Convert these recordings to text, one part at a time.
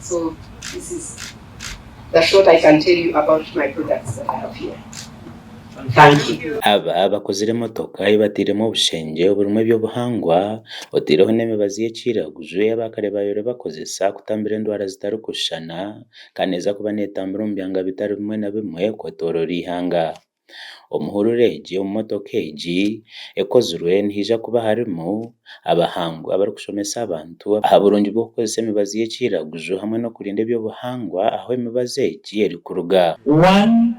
So this is the short I can tell you about my products that I have here. Thank you. Aba bakozire motoka ibatiremo obushengye oburimo ebyobuhangwa otireho n'emibazi y'ekiraguzo abakare bayore bakozesa kutambira endwara zitarikushushana kandi eza kuba netambira omu byanga bitari bimwe na bimwe kwetorora ihanga. Omuhurura egi omu motoka egi ekozirwe nihija kuba harimu abahangwa abarikushomesa abantu aha burungi bw'okukozesa emibazi y'ekiraguzo hamwe n'okurinda ebyobuhangwa aho emibazi egi erikuruga. 1,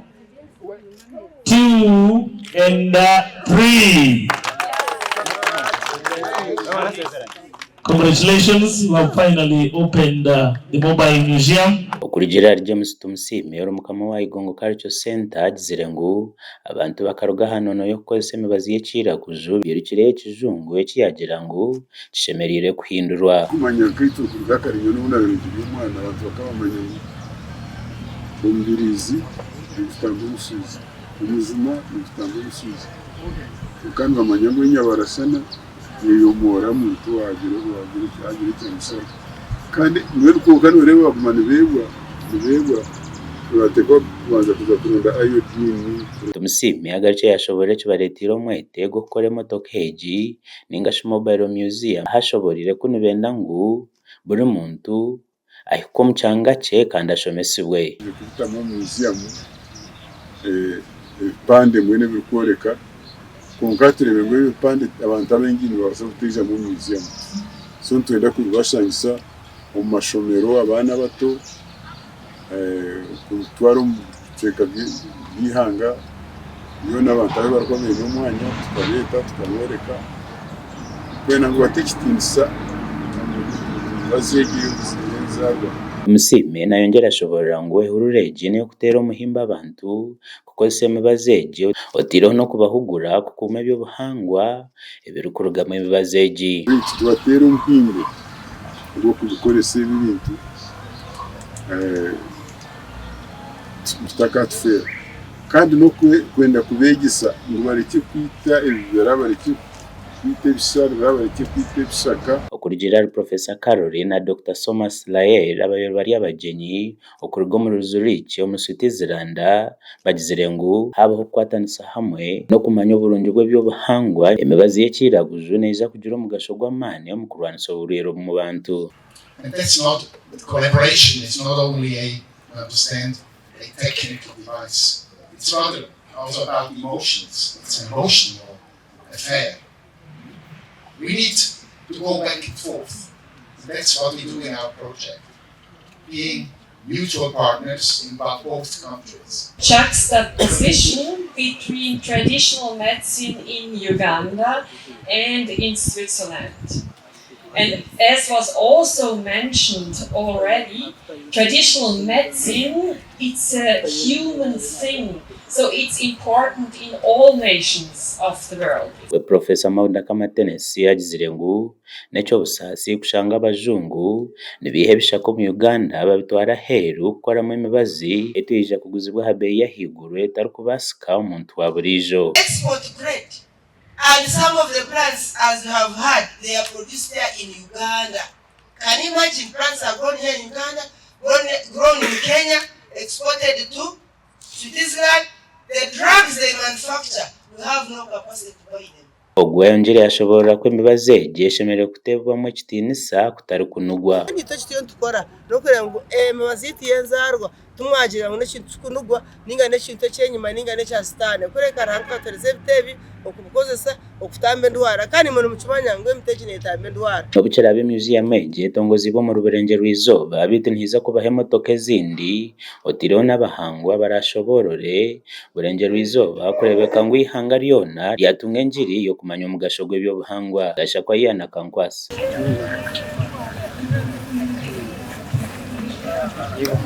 2 and 3. Congratulations, we have finally opened the mobile museum. Okurugira James Tumusiime omukama wa Igongo Cultural Center agizire ngu abantu bakaruga hano no kukozesa emibazi y'ekiraguzo birukire ekijungu ekiyagira ngu kishemerire kuhindurwa. Kumanya kristo kuruga karinyo n'unabirugire umwana abantu bakabamanya umbirizi bitanga umusuzi umuzima bitanga umusuzi kandi bamanya ngo nyabarasana yiyomora muntu wagira cyane kandi mwere ko kandi ureba bagumana bebwa bategwa kubanza kuza kurunda iodine. Tumusiime agace yashobore kibaretira omwete gukora motoka egi ningashi mobile museum hashoborire kunibenda ngu buri muntu ahiko mucanga cye kandi ashomesibwe. Kutamo museum pande mwene bikoreka konkatirebe ngo pande abantu abengini basa kutiza mu museum so twenda kubashangisa mu mashomero abana bato kutwaro ceka bihanga iyo n'abantu aho barakomeye n'umwanya tukabereka kwena ngo batekitinsa bazegiye kuzenzaga. Tumusiime nayongera ashobora ngo ehurura egi niyo kutera omuhimba abantu kukozesa emibazi egi otireho no kubahugura kukuma ebyobuhangwa ebirikuruga mu mibazi egi. Tubatera omuhimbo ngo kubikoresa ebintu tutakatufera kandi no kwenda kubegisa ngo bareke kwita ebibera bareke kwita ebishara bareke kwita ebishaka. Okurugira Professor Caroline na Dr. Thomas Lael abayoro bari abagenyi okuruga mu Zurich omu Switzerland bagizire ngu habaho kwatanisa hamwe no kumanya oburungi bw'ebyobuhangwa emibazi y'ekiraguzo neza kugira omugasho gw'amaani omu kurwanisa oburwaire mu bantu. And that's not collaboration. It's not only a technical device. It's rather also about emotions. It's an emotional affair. We need to go back and forth. That's what we do in our project, being mutual partners in both countries. Juxtaposition between traditional medicine in Uganda and in Switzerland. And as was also mentioned already, traditional medicine, it's a human thing. So it's important in all nations of the world. Professor Maunda Kamatenesi yagizire ngu necho busasi kushanga abajungu nibihe bishako mu Uganda babitwara heru gukora emibazi etije kuguzibwa habe yahiguru etari kubasika omuntu wa burijo. Export grade. And some of the plants, as you have heard, they are produced there in Uganda. Can you imagine plants are grown here in Uganda, grown in Kenya, exported to Switzerland? The drugs they manufacture, we have no capacity to buy them. Ogweyongere yashobora ko emibazi egi eshemereire kutebwamu ekitinisa kutari kunugwa. Igito kitiyo tukora nokugira ngo emibazi yenzarwa tumwagira ngo n'ekintu kunugwa ninga n'ekintu cyenyuma ninga n'ecya sitane kureka ranka tereze bitebi okubukozesa okutamba endwara kandi mu mukimanya ngo emiteji netamba endwara. Obukyera be museum egi etongozi bo mu ruberenge rw'izoba bitu ntiza kubaho emotoka ezindi otireho n'abahangwa barashoborore burenge rw'izoba kurebeka ngo ihanga ryona ryatunga enjiri yo kumanya omugasho gw'ebyobuhangwa gashakwa yana kankwasa.